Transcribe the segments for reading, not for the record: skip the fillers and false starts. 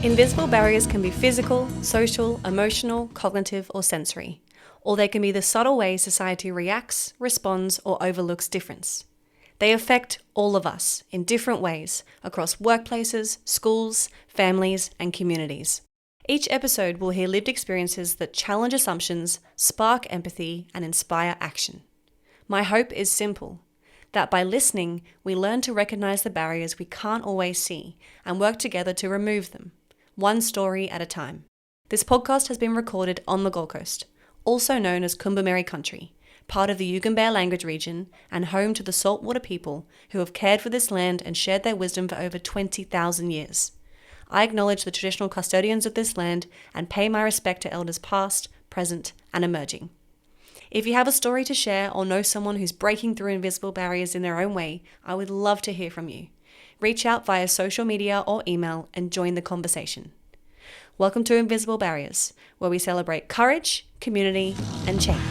Invisible barriers can be physical, social, emotional, cognitive, or sensory, or they can be the subtle ways society reacts, responds, or overlooks difference. They affect all of us in different ways across workplaces, schools, families, and communities. Each episode will hear lived experiences that challenge assumptions, spark empathy, and inspire action. My hope is simple, that by listening, we learn to recognize the barriers we can't always see and work together to remove them, one story at a time. This podcast has been recorded on the Gold Coast, also known as Kumbermeri Country, part of the Yugambeh language region and home to the saltwater people who have cared for this land and shared their wisdom for over 20,000 years. I acknowledge the traditional custodians of this land and pay my respect to elders past, present, and emerging. If you have a story to share or know someone who's breaking through invisible barriers in their own way, I would love to hear from you. Reach out via social media or email and join the conversation. Welcome to Invisible Barriers, where we celebrate courage, community, and change.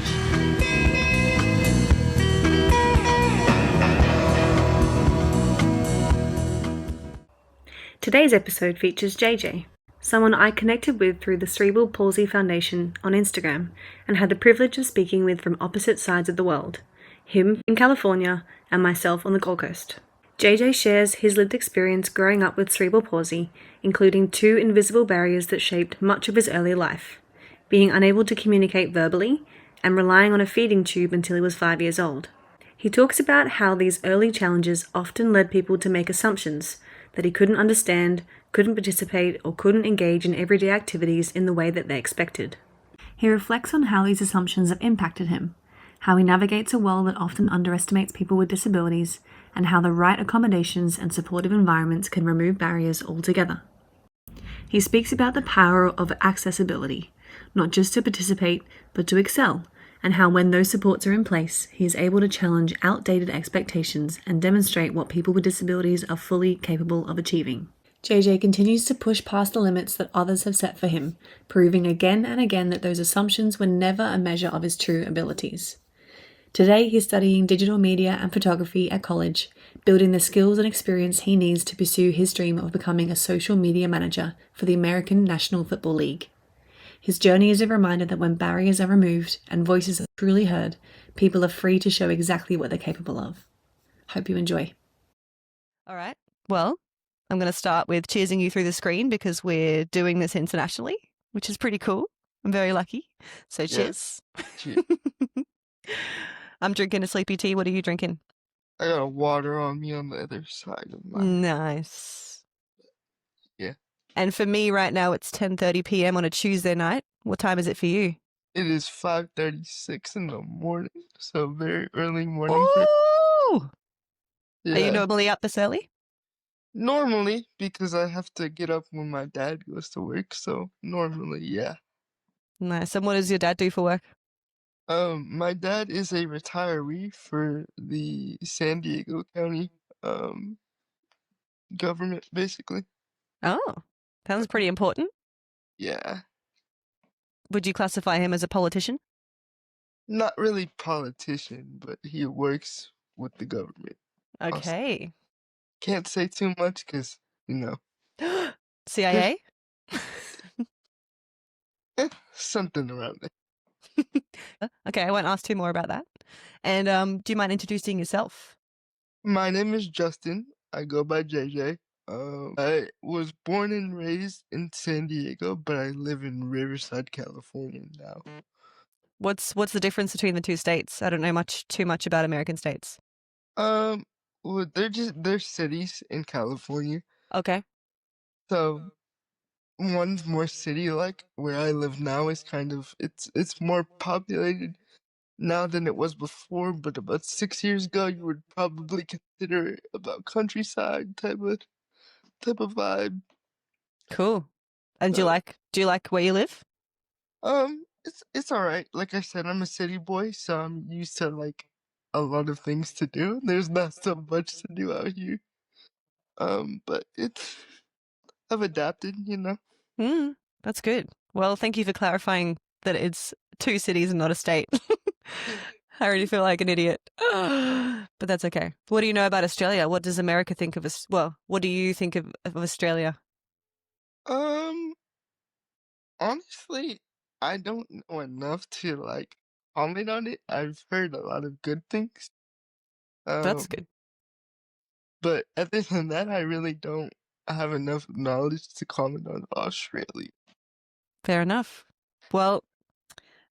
Today's episode features JJ, someone I connected with through the Cerebral Palsy Foundation on Instagram and had the privilege of speaking with from opposite sides of the world, him in California and myself on the Gold Coast. JJ shares his lived experience growing up with cerebral palsy, including 2 invisible barriers that shaped much of his early life, being unable to communicate verbally and relying on a feeding tube until he was 5 years old. He talks about how these early challenges often led people to make assumptions that he couldn't understand, couldn't participate, or couldn't engage in everyday activities in the way that they expected. He reflects on how these assumptions have impacted him, how he navigates a world that often underestimates people with disabilities, and how the right accommodations and supportive environments can remove barriers altogether. He speaks about the power of accessibility, not just to participate, but to excel, and how when those supports are in place, he is able to challenge outdated expectations and demonstrate what people with disabilities are fully capable of achieving. JJ continues to push past the limits that others have set for him, proving again and again that those assumptions were never a measure of his true abilities. Today, he's studying digital media and photography at college, building the skills and experience he needs to pursue his dream of becoming a social media manager for the American National Football League. His journey is a reminder that when barriers are removed and voices are truly heard, people are free to show exactly what they're capable of. Hope you enjoy. All right. Well, I'm going to start with cheersing you through the screen because we're doing this internationally, which is pretty cool. I'm very lucky. So cheers. Cheers. I'm drinking a sleepy tea. What are you drinking? I got water on me on the other side of my... Nice. Yeah. And for me right now, it's 10:30 p.m. on a Tuesday night. What time is it for you? It is 5:36 in the morning, so very early morning. Oh! Yeah. Are you normally up this early? Normally, because I have to get up when my dad goes to work, so normally, yeah. Nice. And what does your dad do for work? My dad is a retiree for the San Diego County, government, basically. Oh, sounds pretty important. Yeah. Would you classify him as a politician? Not really politician, but he works with the government. Okay. Can't say too much because, CIA? something around there. Okay, I won't ask 2 more about that. And do you mind introducing yourself? My name is Justin. I go by JJ. I was born and raised in San Diego, but I live in Riverside, California now. What's the difference between the 2 states? I don't know too much about American states. Well, they're cities in California. Okay. So one's more city-like. Where I live now is it's more populated now than it was before. But about 6 years ago, you would probably consider it about countryside type of vibe. Cool. And do you like where you live? It's all right. Like I said, I'm a city boy, so I'm used to like a lot of things to do. There's not so much to do out here. But I've adapted, That's good. Well, thank you for clarifying that it's 2 cities and not a state. I already feel like an idiot. But that's okay. What do you know about Australia? What does America think of us? Well, what do you think of Australia? Um, honestly, I don't know enough to like comment on it. I've heard a lot of good things. That's Um, good. but other than that, I really don't have enough knowledge to comment on Australia. Fair enough. Well,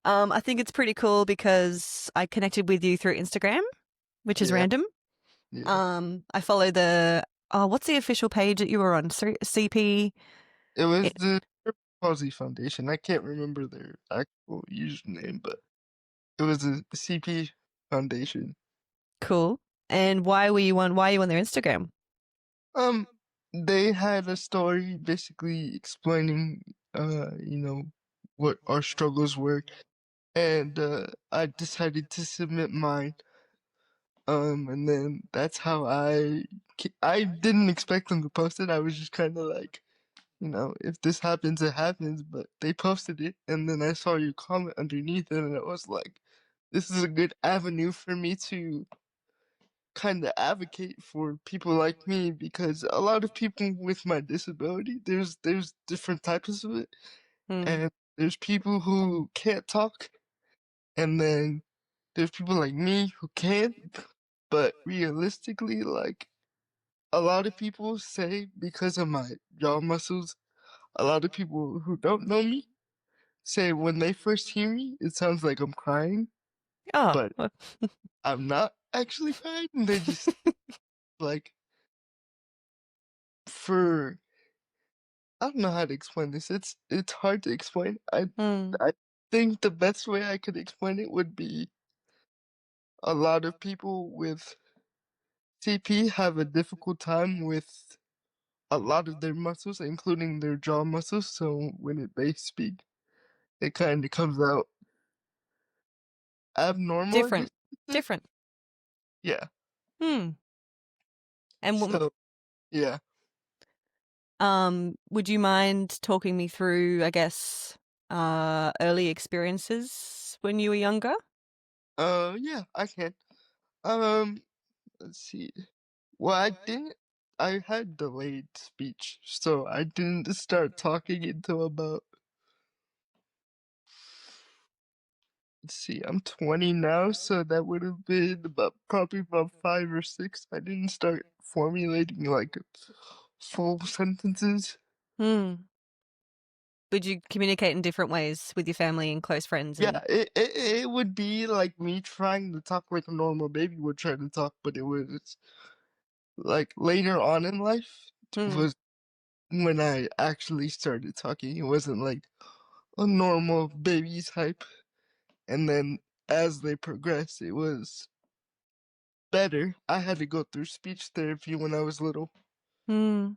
I think it's pretty cool because I connected with you through Instagram, which is Yeah, random. yeah. I follow the what's the official page that you were on? CP. It was It, the Cerebral Palsy Foundation. I can't remember their actual username, but it was a CP Foundation. cool. And why were you on? Why are you on their Instagram? Um, they had a story basically explaining, what our struggles were, and I decided to submit mine. And then that's how I didn't expect them to post it. I was just kind of like, if this happens, it happens. But they posted it, and then I saw your comment underneath it, and it was like, this is a good avenue for me to kind of advocate for people like me because a lot of people with my disability, there's different types of it, Hmm. and there's people who can't talk, and then there's people like me who can, but realistically, like a lot of people say because of my jaw muscles, a lot of people who don't know me say when they first hear me, it sounds like I'm crying, Oh, but I'm not actually crying. They just like for I don't know how to explain this. It's hard to explain. hmm. I think the best way I could explain it would be a lot of people with CP have a difficult time with a lot of their muscles, including their jaw muscles. So when they speak, it kind of comes out abnormal, I guess Different. you could say. Different. Yeah. Hmm. And So yeah. would you mind talking me through, I guess, early experiences when you were younger? Yeah, I can. Um, let's see. Well, I didn't. I had delayed speech, so I didn't start talking until about. Let's see, I'm 20 now, so that would have been probably about 5 or 6. I didn't start formulating like full sentences. Hmm. Would you communicate in different ways with your family and close friends? Yeah, And it would be like me trying to talk like a normal baby would try to talk, but it was like later on in life hmm. was when I actually started talking. It wasn't like a normal baby type. And then as they progressed, it was better. I had to go through speech therapy when I was little. Hmm.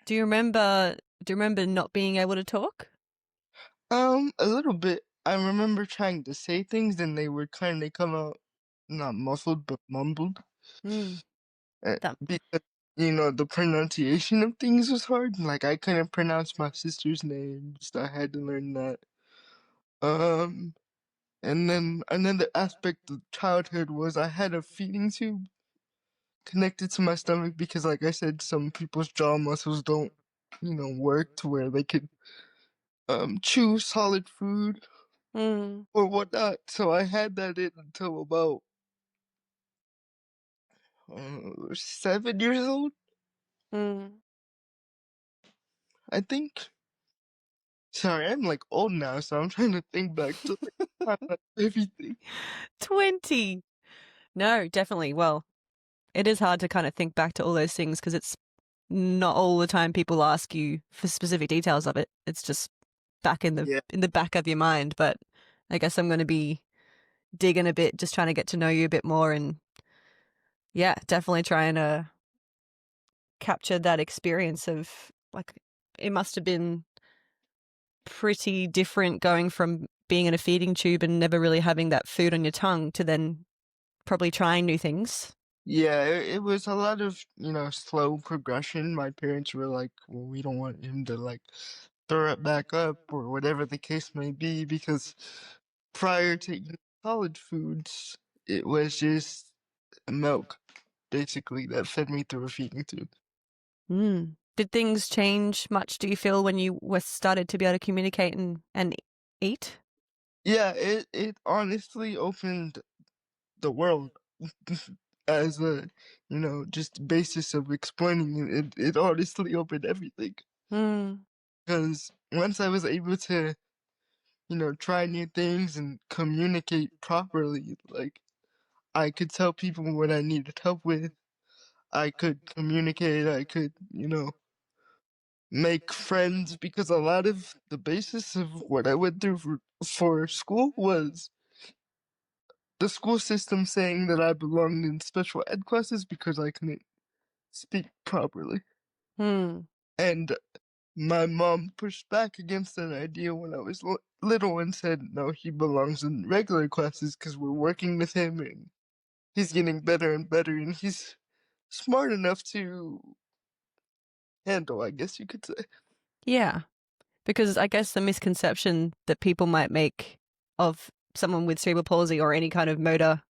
Do you remember? Do you remember not being able to talk? A little bit. I remember trying to say things and they would kind of come out not muffled but mumbled. Hmm. That. Because the pronunciation of things was hard. Like I couldn't pronounce my sister's name, so I had to learn that. Um, and then another aspect of childhood was I had a feeding tube connected to my stomach because, like I said, some people's jaw muscles don't, work to where they could chew solid food Hmm. or whatnot. So I had that in until about 7 years old, Hmm. I think. Sorry, I'm like old now, so I'm trying to think back to like everything. 20. No, definitely. Well, it is hard to kind of think back to all those things because it's not all the time people ask you for specific details of it. It's just back Yeah, in the back of your mind. But I guess I'm going to be digging a bit, just trying to get to know you a bit more, and yeah, definitely trying to capture that experience of like it must have been pretty different going from being in a feeding tube and never really having that food on your tongue to then probably trying new things. yeah. It was a lot of slow progression. My parents were like, "Well, we don't want him to like throw it back up or whatever the case may be," because prior to eating solid foods, it was just milk, basically, that fed me through a feeding tube. Mm. Did things change much, do you feel, when you were started to be able to communicate and eat? Yeah, it honestly opened the world as a, just basis of explaining it. It honestly opened everything. Mm. Because once I was able to, try new things and communicate properly, like I could tell people what I needed help with. I could communicate. I could, make friends because a lot of the basis of what I went through for school was the school system saying that I belonged in special ed classes because I couldn't speak properly. Mm. And my mom pushed back against that idea when I was little and said, no, he belongs in regular classes because we're working with him and he's getting better and better and he's smart enough to handle, I guess you could say. Yeah. Because I guess the misconception that people might make of someone with cerebral palsy or any kind of motor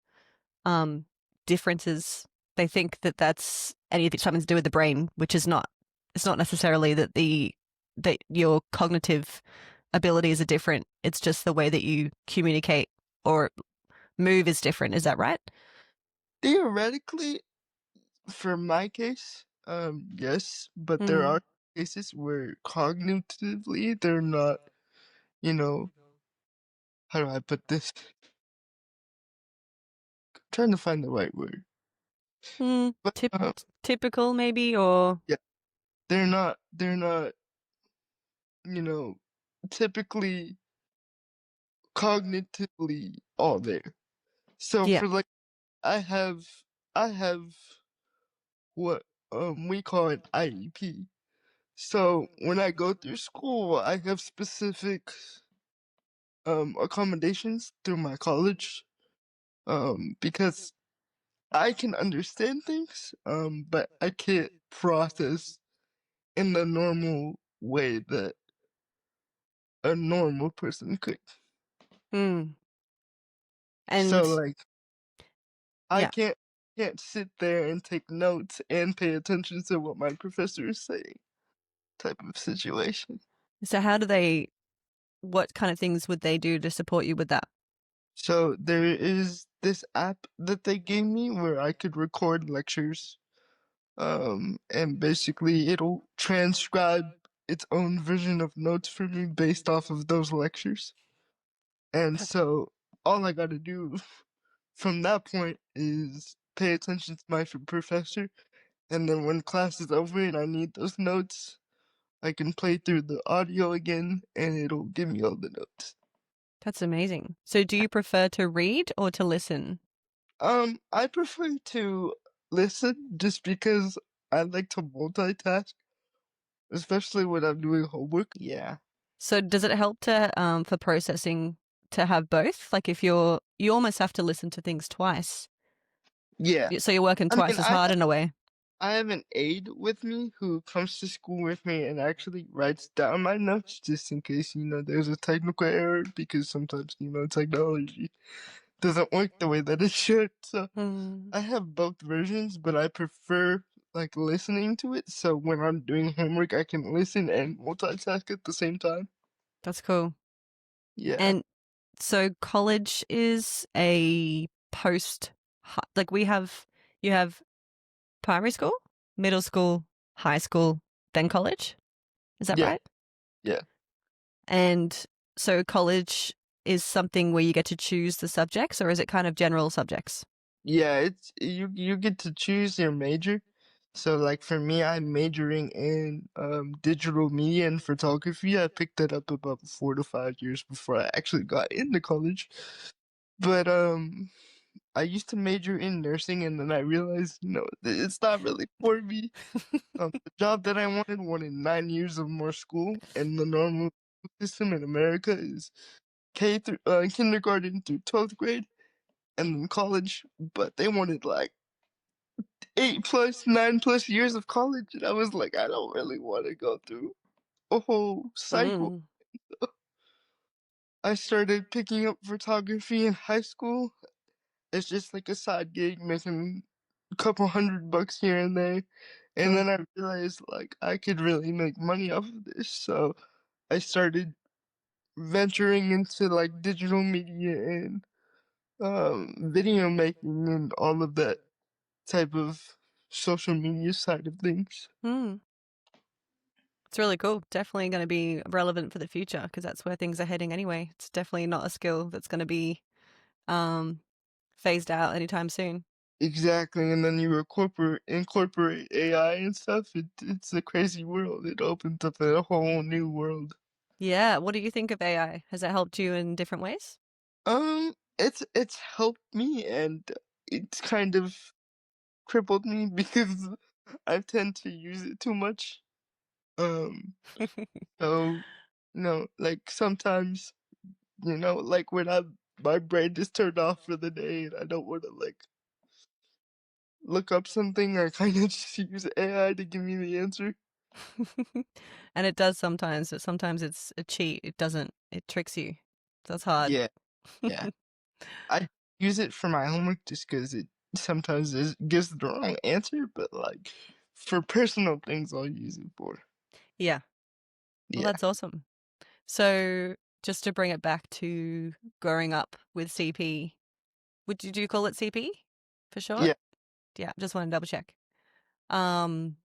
um, differences, they think that that's anything something to do with the brain, which is not. It's not necessarily that your cognitive abilities are different. It's just the way that you communicate or move is different. Is that right? Theoretically, for my case, yes, but there Mm. are cases where cognitively they're not, you know, how do I put this? Trying to find the right word. Mm. But Typical, maybe, or yeah, they're not, you know, typically cognitively all there. So yeah. for like I have what we call an IEP. So when I go through school, I have specific accommodations through my college because I can understand things but I can't process in the normal way that a normal person could. Mm. So And like I yeah. can't sit there and take notes and pay attention to what my professor is saying type of situation. So what kind of things would they do to support you with that? So there is this app that they gave me where I could record lectures, and basically it'll transcribe its own version of notes for me based off of those lectures. And That- so all I gotta do from that point is pay attention to my professor, and then when class is over and I need those notes, I can play through the audio again and it'll give me all the notes. That's amazing. So do you prefer to read or to listen? I prefer to listen just because I like to multitask, especially when I'm doing homework. Yeah. So does it help to for processing to have both? Like if you almost have to listen to things twice. Yeah. So you're working I mean, twice as hard in a way. I have an aide with me who comes to school with me and actually writes down my notes just in case, there's a technical error because sometimes, technology doesn't work the way that it should. So Mm, I have both versions, but I prefer like listening to it. So when I'm doing homework, I can listen and multitask at the same time. that's cool. Yeah. And so college is a like you have primary school, middle school, high school, then college. Is that Yeah. right? Yeah. And so college is something where you get to choose the subjects, or is it kind of general subjects? Yeah, it's you get to choose your major. So like for me, I'm majoring in digital media and photography. I picked that up about 4 to 5 years before I actually got into college. But I used to major in nursing and then I realized, it's not really for me. The job that I wanted 9 years of more school, and the normal system in America is K through kindergarten through 12th grade and then college, but they wanted like 8 plus, 9 plus years of college, and I was like, I don't really want to go through a whole cycle. Mm. I started picking up photography in high school. It's just like a side gig, making couple $100 here and there. And Hmm. then I realized like I could really make money off of this. So I started venturing into like digital media and video making and all of that type of social media side of things. Hmm. It's really cool. Definitely going to be relevant for the future because that's where things are heading anyway. It's definitely not a skill that's going to be um, phased out anytime soon. Exactly, and then you incorporate AI and stuff. It's a crazy world. It opens up a whole new world. Yeah. What do you think of AI? Has it helped you in different ways? It's helped me and it's kind of crippled me because I tend to use it too much. Um, so like sometimes, like when my brain is turned off for the day and I don't want to like look up something, I kind of just use AI to give me the answer. And it does sometimes, but sometimes it's a cheat. It doesn't, it tricks you. That's hard. Yeah, yeah. I use it for my homework just because it sometimes gives the wrong answer, but like for personal things, I'll use it for. Yeah. Well, Yeah, that's awesome. So, just to bring it back to growing up with CP, do you call it CP for short? yeah, Yeah, just want to double check. Um,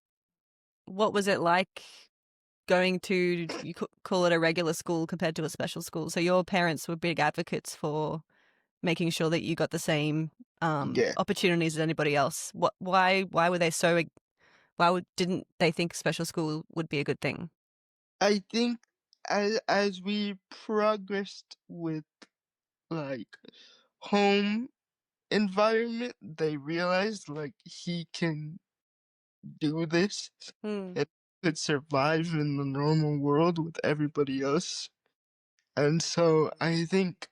what was it like going to call it a regular school compared to a special school? So your parents were big advocates for making sure that you got the same yeah. opportunities as anybody else. Why were they so? Didn't they think special school would be a good thing? I think as we progressed with like home environment, they realized like he can do this Hmm. and could survive in the normal world with everybody else. And so I think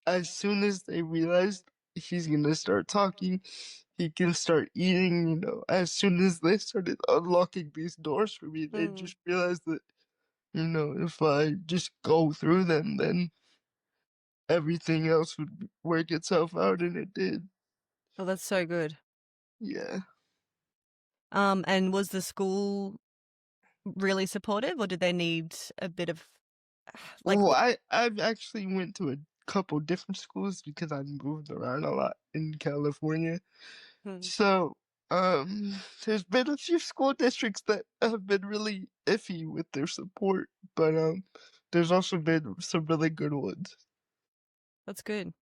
as soon as they realized he's gonna start talking, he can start eating, as soon as they started unlocking these doors for me, they Hmm. just realized that, if I just go through them, then everything else would work itself out, and it did. Oh, that's so good. Yeah. And was the school really supportive, or did they need a bit of like? Well, I've actually went to a couple different schools because I moved around a lot in California. Hmm. So, there's been a few school districts that have been really iffy with their support, but there's also been some really good ones. That's good.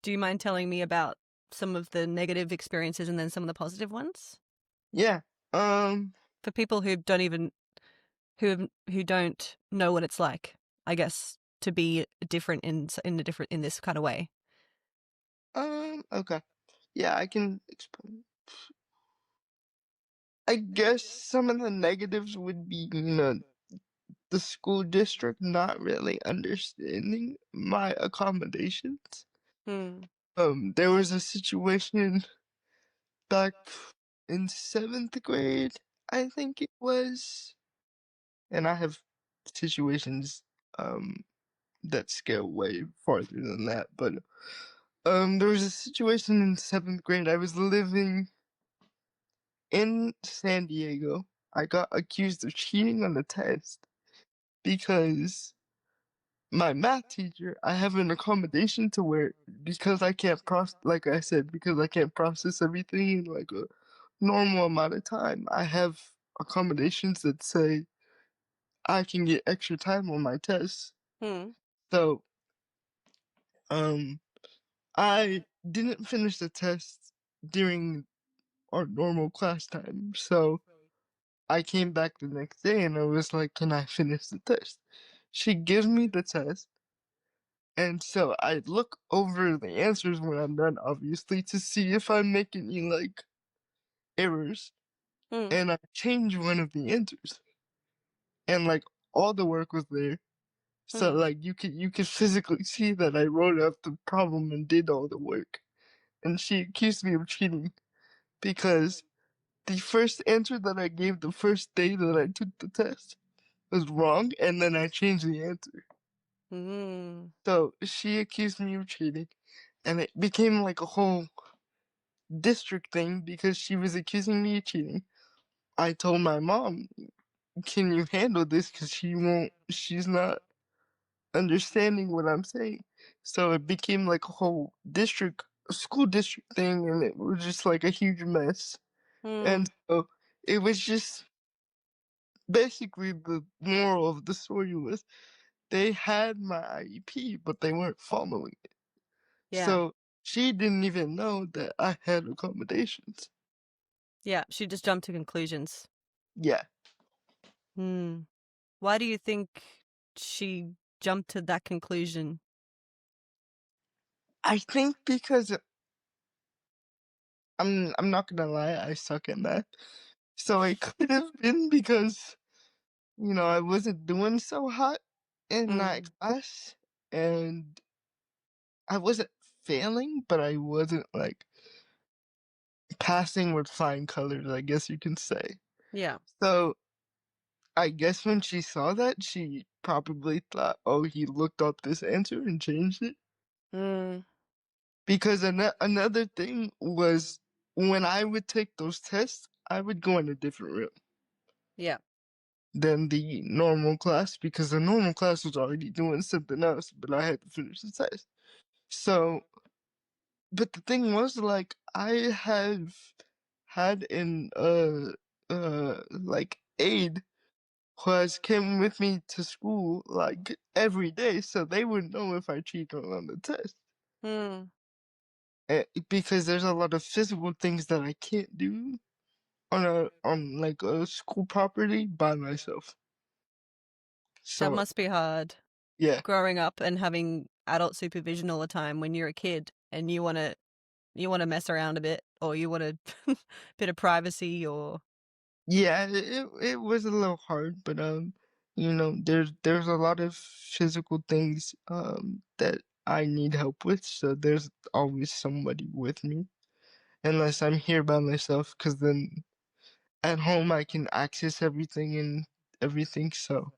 Do you mind telling me about some of the negative experiences and then some of the positive ones Yeah. Um. for people who don't even who don't know what it's like? I guess to be different in this kind of way. Okay. Yeah, I can explain. I guess some of the negatives would be, the school district not really understanding my accommodations. Hmm. There was a situation back in seventh grade, I think it was, and I have situations that scale way farther than that, but there was a situation in seventh grade. I was living in San Diego. I got accused of cheating on the test because my math teacher, I have an accommodation to where because I can't process, like I said, because I can't process everything in like a normal amount of time. I have accommodations that say I can get extra time on my tests. Hmm. So, um, I didn't finish the test during our normal class time. So I came back the next day and I was like, "Can I finish the test?" She gives me the test. And so I look over the answers when I'm done, obviously, to see if I'm making any like errors. Hmm. And I change one of the answers, and like all the work was there. So Hmm. like you could physically see that I wrote out the problem and did all the work. And she accused me of cheating because the first answer that I gave the first day that I took the test was wrong, and then I changed the answer. Hmm. So she accused me of cheating, and it became like a whole district thing because she was accusing me of cheating. I told my mom, "Can you handle this? Because she's not understanding what I'm saying." So it became like a whole school district thing, and it was just like a huge mess. Hmm. And so it was just basically the moral of the story was they had my IEP, but they weren't following it. Yeah. So she didn't even know that I had accommodations. Yeah. She just jumped to conclusions. Yeah, Hmm. Why do you think she jumped to that conclusion? I think because I'm not gonna lie, I suck at math. So it could have been because, I wasn't doing so hot in that Mm. class, and I wasn't failing, but I wasn't like passing with flying colors, I guess you can say. Yeah. So I guess when she saw that, she probably thought, "Oh, he looked up this answer and changed it." Mm. Because another thing was when I would take those tests, I would go in a different room Yeah. than the normal class because the normal class was already doing something else, but I had to finish the test. So, but the thing was, like, I have had an like aide who has came with me to school like every day, so they would know if I cheated on the test. Mm. Because there's a lot of physical things that I can't do on like a school property by myself. That So must be hard. yeah, Growing up and having adult supervision all the time when you're a kid and you want to mess around a bit or you want a bit of privacy or yeah, it was a little hard, but there's a lot of physical things that I need help with, so there's always somebody with me, unless I'm here by myself, because then at home I can access everything and everything. So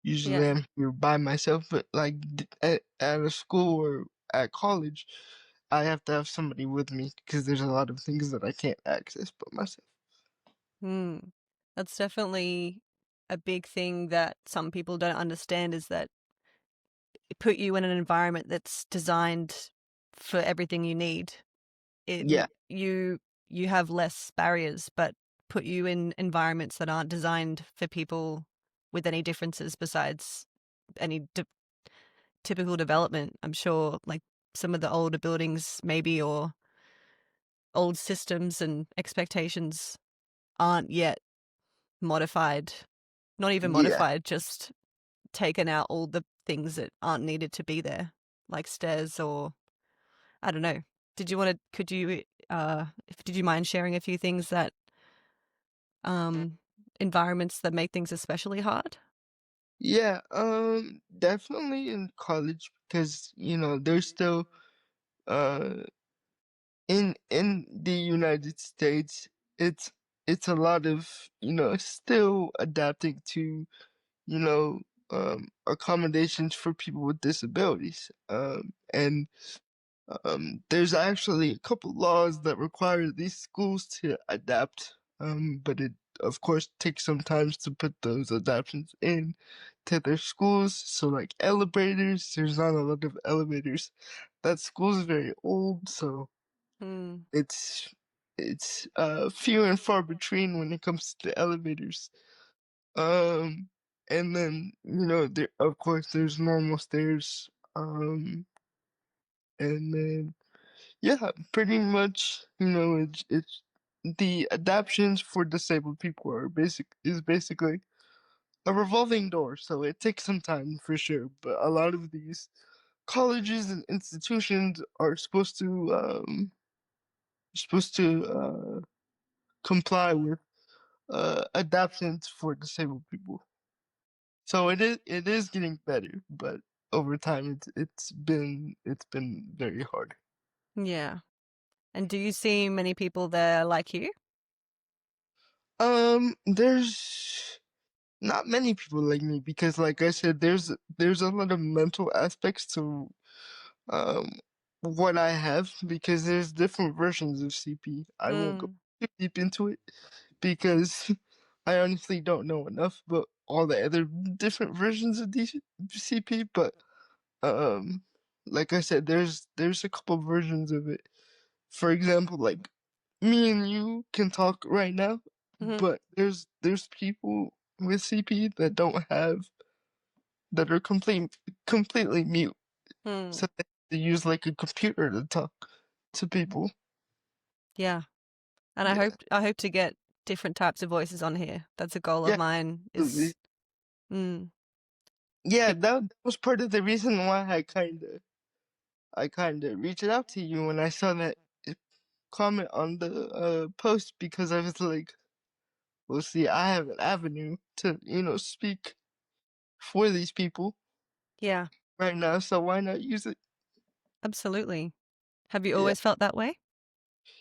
usually yeah. I'm here by myself, but like at a school or at college, I have to have somebody with me because there's a lot of things that I can't access by myself. Mm. That's definitely a big thing that some people don't understand is that it put you in an environment that's designed for everything you need. Yeah, You have less barriers, but put you in environments that aren't designed for people with any differences besides any typical development. I'm sure, like some of the older buildings, maybe, or old systems and expectations aren't yet modified. Not even yeah, modified, just taken out all the things that aren't needed to be there, like stairs or I don't know. Did you mind sharing a few things that, um, environments that make things especially hard? yeah. Definitely in college because there's still uh in the United States, it's it's a lot of still adapting to you know accommodations for people with disabilities. And there's actually a couple laws that require these schools to adapt. But it of course takes some time to put those adaptations in to their schools. So like elevators, there's not a lot of elevators. That school is very old, so Mm. it's it's few and far between when it comes to elevators. Um, and then there of course there's normal stairs. And then yeah, pretty much it's the adaptions for disabled people are basically a revolving door. So it takes some time for sure, but a lot of these colleges and institutions are supposed to comply with adaptations for disabled people. So it is getting better, but over time it's been very hard. Yeah. And do you see many people there like you? There's not many people like me because, like I said, there's a lot of mental aspects to um what I have, because there's different versions of CP. I won't go Mm. too deep into it because I honestly don't know enough about all the other different versions of CP. But um, like I said, there's a couple versions of it. For example, like me and you can talk right now, Mm-hmm. but there's people with CP that don't have that are completely mute. Mm. So they use like a computer to talk to people. Yeah. And I Yeah, hope to get different types of voices on here. That's a goal of yeah, mine absolutely. is mm, Yeah, be- that was part of the reason why I kinda reached out to you when I saw that comment on the post, because I was like, well, see, I have an avenue to speak for these people yeah, right now, so why not use it? absolutely. Have you Yeah, always felt that way?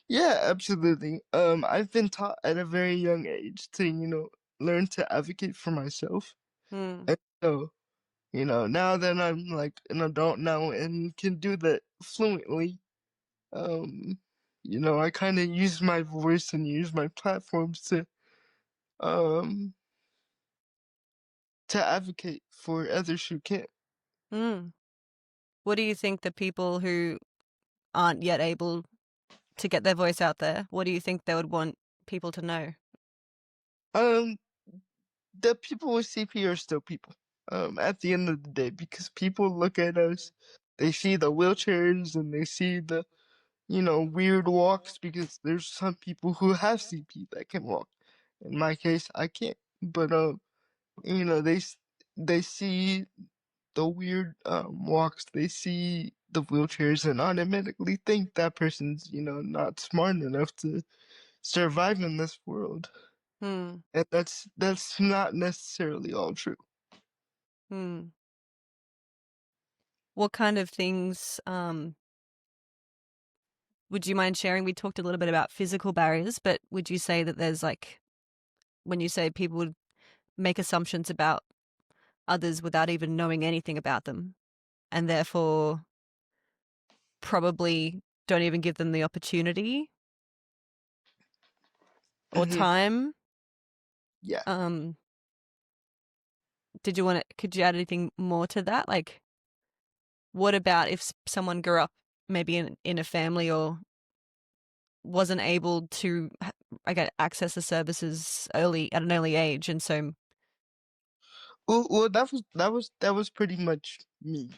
yeah, absolutely. I've been taught at a very young age to learn to advocate for myself, Mm. and so now that I'm like an adult now and can do that fluently, um, I kind of use my voice and use my platforms um to advocate for others who can't. Mm. What do you think the people who aren't yet able to get their voice out there, what do you think they would want people to know? Um, the people with CP are still people. At the end of the day, because people look at us, they see the wheelchairs and they see the weird walks, because there's some people who have CP that can walk. In my case, I can't. But you know, they s- they see the weird walks, they see the wheelchairs, and automatically think that person's not smart enough to survive in this world. Hmm. And that's not necessarily all true. Hmm. What kind of things would you mind sharing? We talked a little bit about physical barriers, but would you say that there's like when you say people would make assumptions about others without even knowing anything about them and therefore probably don't even give them the opportunity or Hmm. time? Yeah. Um, could you add anything more to that? Like, what about if someone grew up maybe in a family or wasn't able to, I get access the services at an early age, and so, Well, that was pretty much me.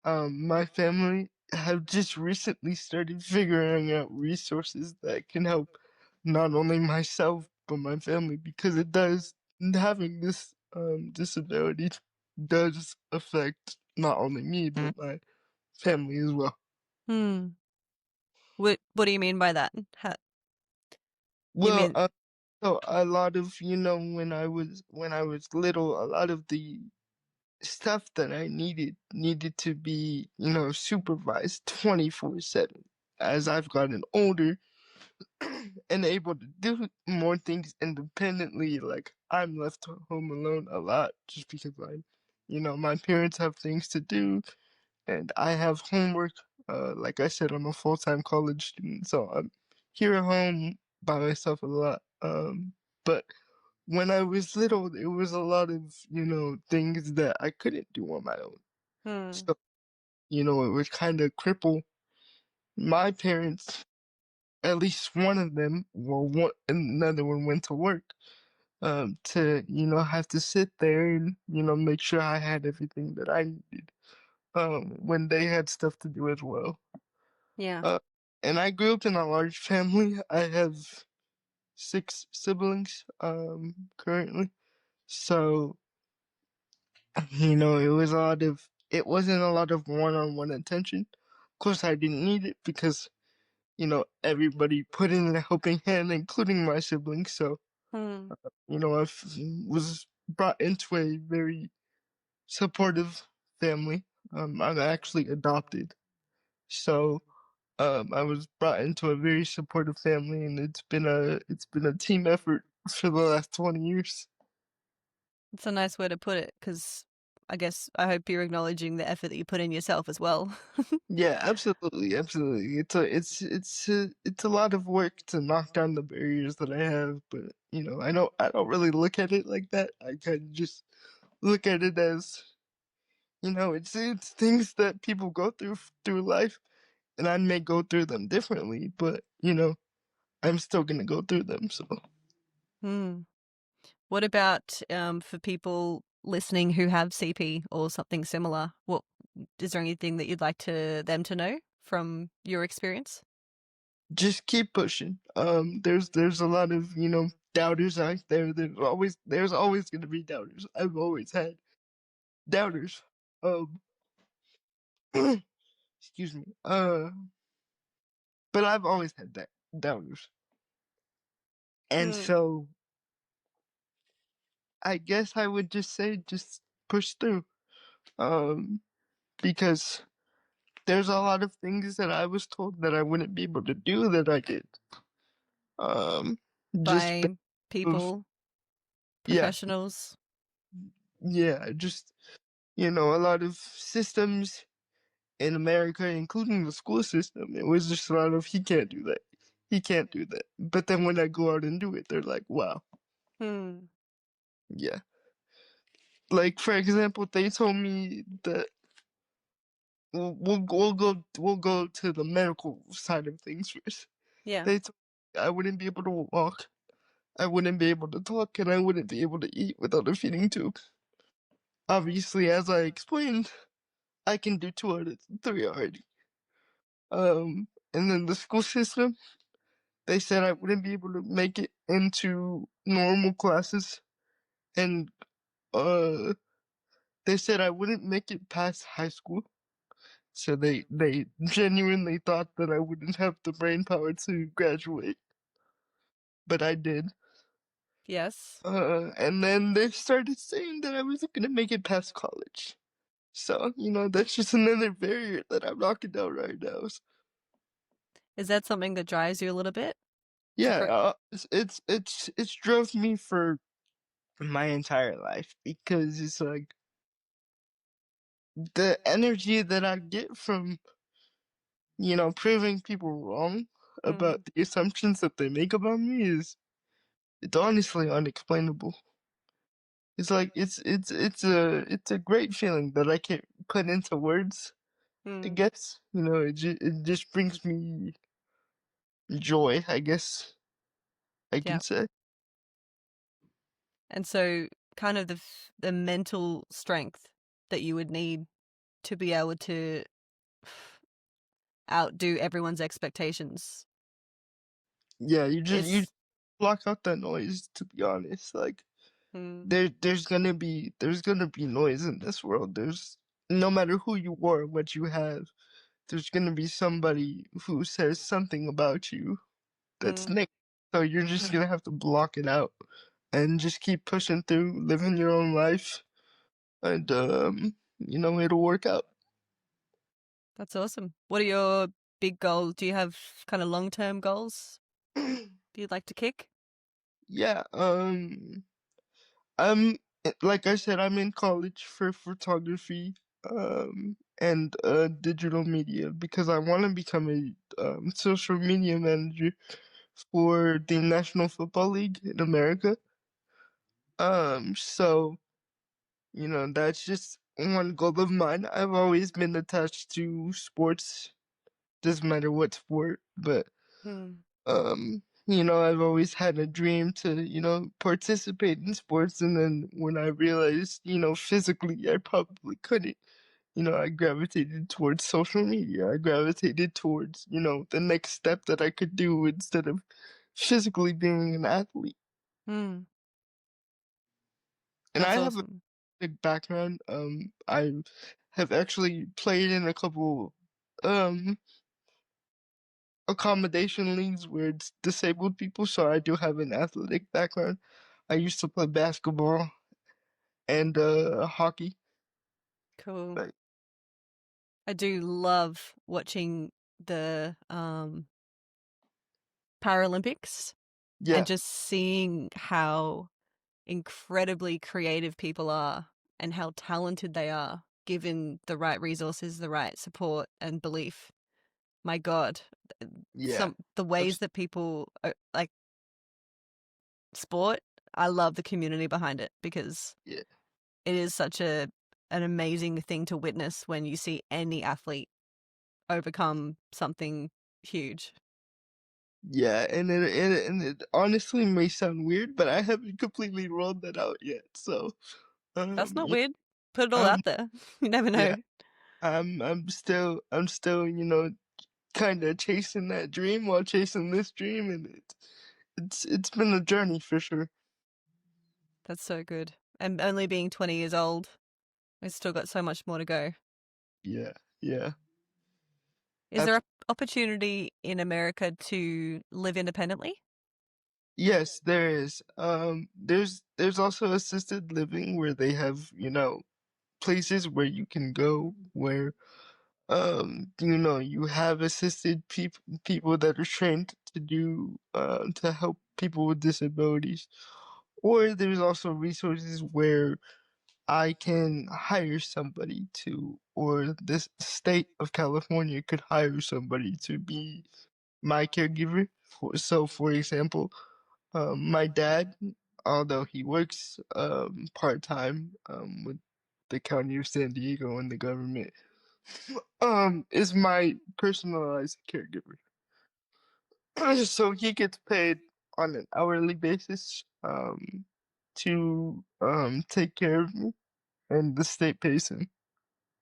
My family have just recently started figuring out resources that can help not only myself but my family, because it does having this disability does affect not only me but my family as well. hmm, what do you mean by that? You Well, mean, so a lot of when I was little, a lot of the stuff that I needed to be supervised 24/7. As I've gotten older and able to do more things independently, like I'm left home alone a lot just because my parents have things to do and I have homework. Like I said, I'm a full-time college student, so I'm here at home by myself a lot. But when I was little, there was a lot of, things that I couldn't do on my own. hmm, So, it would kind of cripple my parents. At least one of them, well, another one went to work, to, have to sit there and, make sure I had everything that I needed, when they had stuff to do as well. yeah, Uh, and I grew up in a large family. I have 6 siblings, currently. So, it wasn't a lot of one-on-one attention. Of course, I didn't need it because, everybody put in a helping hand, including my siblings. So, hmm, was brought into a very supportive family. I'm actually adopted. So, I was brought into a very supportive family, and it's been a team effort for the last 20 years. it's a nice way to put it because I guess I hope you're acknowledging the effort that you put in yourself as well. Yeah, absolutely, absolutely. It's a lot of work to knock down the barriers that I have, but I don't really look at it like that. I kind of just look at it as it's things that people go through life, and I may go through them differently, but I'm still gonna go through them. So Hmm. What about for people listening who have CP or something similar? What is there anything that you'd like to them to know from your experience? just keep pushing. There's a lot of doubters out there. There's always gonna be doubters. I've always had doubters. Um, excuse me. But I've always had that doubters, and Hmm. so I guess I would just say just push through. Um, because there's a lot of things that I was told that I wouldn't be able to do that I did. Um, just By of people, yeah, professionals. yeah, just a lot of systems in America, including the school system. It was just a lot of he can't do that, he can't do that. But then when I go out and do it, they're like, wow, Hmm. yeah. Like for example, they told me that we'll go to the medical side of things first. Yeah. They told me I wouldn't be able to walk, I wouldn't be able to talk, and I wouldn't be able to eat without a feeding tube. Obviously, as I explained, I can do two out of three already. And then the school system, they said I wouldn't be able to make it into normal classes, and uh, they said I wouldn't make it past high school. So they genuinely thought that I wouldn't have the brain power to graduate, but I did. Yes. And then they started saying that I wasn't gonna make it past college. So that's just another barrier that I'm knocking down right now. Is that something that drives you a little bit? To Yeah, cr- it's drove me for my entire life because it's like the energy that I get from proving people wrong Hmm. about the assumptions that they make about me is it's honestly unexplainable. It's like it's a great feeling that I can't put into words. I Hmm. guess it just brings me joy. I guess I can Yeah. say. And so, kind of the mental strength that you would need to be able to outdo everyone's expectations Yeah, you is. block out that noise. To be honest, like Hmm. there's gonna be noise in this world. There's no matter who you are, what you have, there's gonna be somebody who says something about you that's Hmm. negative. So you're just gonna have to block it out and just keep pushing through, living your own life, and it'll work out. That's awesome. What are your big goals? Do you have kind of long-term goals you'd like to kick? Yeah, I'm like I said, I'm in college for photography, and digital media because I want to become a social media manager for the National Football League in America. So that's just one goal of mine. I've always been attached to sports, doesn't matter what sport, but Hmm. I've always had a dream to participate in sports, and then when I realized physically I probably couldn't, I gravitated towards social media. I gravitated towards the next step that I could do instead of physically being an athlete. Hmm. And That's I have a awesome. big background. I have actually played in a couple um accommodation leagues where it's disabled people, so I do have an athletic background. I used to play basketball and hockey. Cool. But I do love watching the Paralympics and yeah, just seeing how incredibly creative people are and how talented they are given the right resources, the right support and belief. My God, Yeah. the ways that people like sport, I love the community behind it because Yeah. it is such an amazing thing to witness when you see any athlete overcome something huge. Yeah, and it honestly may sound weird, but I haven't completely rolled that out yet. So, That's not yeah, weird. Put it all um, out there. You never yeah, know. I'm still, kind of chasing that dream while chasing this dream, and it's been a journey for sure. That's so good. And only being 20 years old, we've still got so much more to go. Yeah, yeah. Is there an opportunity in America to live independently? Yes, there is. There's also assisted living where they have, places where you can go where you have assisted people that are trained to do to help people with disabilities. Or there's also resources where I can hire somebody to, or this state of California could hire somebody to be my caregiver. For example, my dad, although he works part time with the county of San Diego and the government, is my personalized caregiver. So he gets paid on an hourly basis to take care of me, and the state pays him.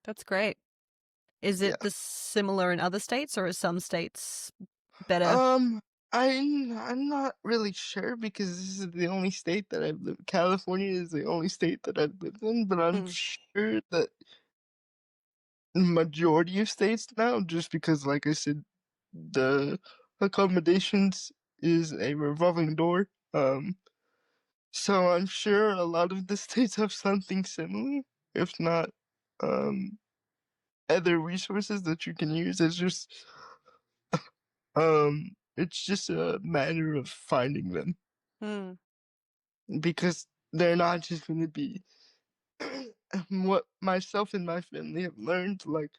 That's great. Is Yeah. it the similar in other states or are some states better? Um, I'm not really sure because this is the only state that I've lived. California is the only state that I've lived in, but I'm Mm, sure that majority of states now, just because, like I said, the accommodations is a revolving door. So I'm sure a lot of the states have something similar, if not, um, other resources that you can use. It's just a matter of finding them mm, because they're not just going to be what myself and my family have learned. Like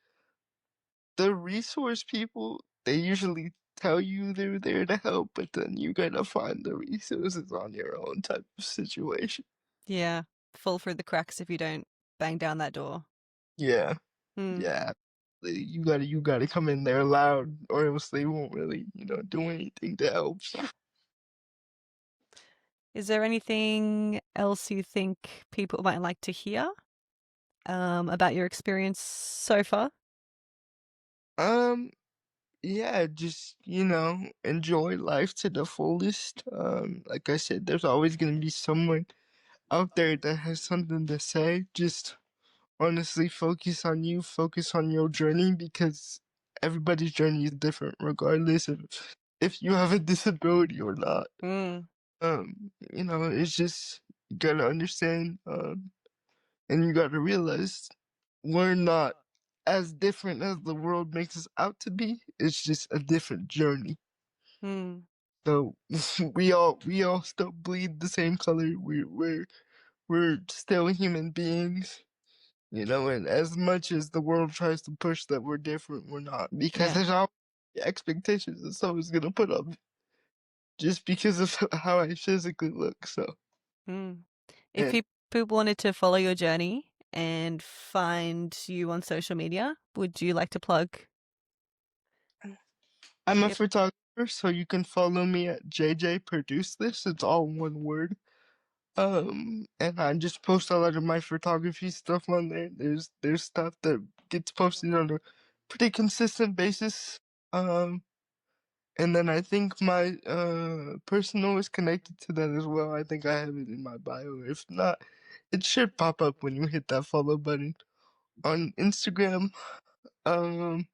the resource people, they usually tell you they're there to help, but then you gotta find the resources on your own type of situation. yeah. Fall through the cracks if you don't bang down that door. Yeah, Mm. yeah. You gotta come in there loud, or else they won't really, do anything to help. Is there anything else you think people might like to hear about your experience so far? Um, yeah, just enjoy life to the fullest. Like I said, there's always gonna be someone out there that has something to say. Just honestly focus on you, focus on your journey because everybody's journey is different, regardless of if you have a disability or not. Mm, It's just you gotta understand, and you gotta realize we're not as different as the world makes us out to be. It's just a different journey. mm, So we all still bleed the same color. We're still human beings. And as much as the world tries to push that we're different, we're not. Because yeah. there's all expectations that someone's gonna put up just because of how I physically look. So, Mm. If and people wanted to follow your journey and find you on social media, would you like to plug? I'm a Yep. photographer, so you can follow me at JJ Produce This. It's all one word. And I just post a lot of my photography stuff on there. There's stuff that gets posted on a pretty consistent basis. Um, And then I think my personal is connected to that as well. I think I have it in my bio. If not, it should pop up when you hit that follow button on Instagram. Um,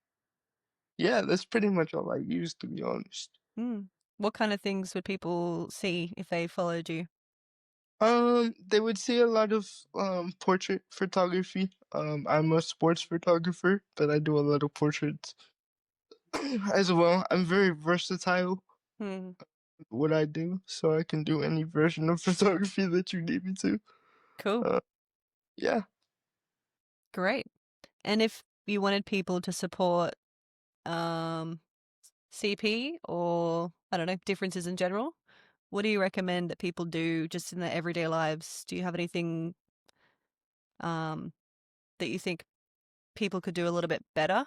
yeah, that's pretty much all I use, to be honest. Mm. What kind of things would people see if they followed you? They would see a lot of portrait photography. I'm a sports photographer, but I do a lot of portraits as well. I'm very versatile Mm. with what I do, so I can do any version of photography that you need me to. Cool. Uh, yeah. Great. And if you wanted people to support CP or, I don't know, differences in general, what do you recommend that people do just in their everyday lives? Do you have anything that you think people could do a little bit better?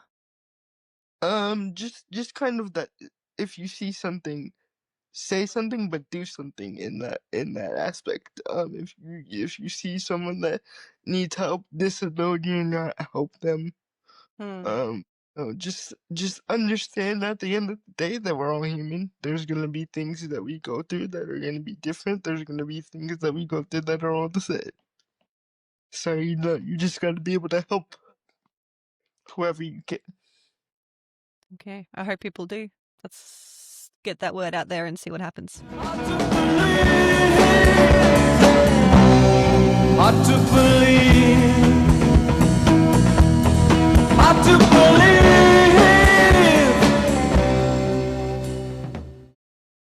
Just kind of that if you see something, say something, but do something in that aspect. If you see someone that needs help, disability or not, help them. Hmm. Just understand at the end of the day that we're all human. There's gonna be things that we go through that are gonna be different. There's gonna be things that we go through that are all the same. So you just gotta be able to help whoever you can. Okay. I hope people do. Let's get that word out there and see what happens.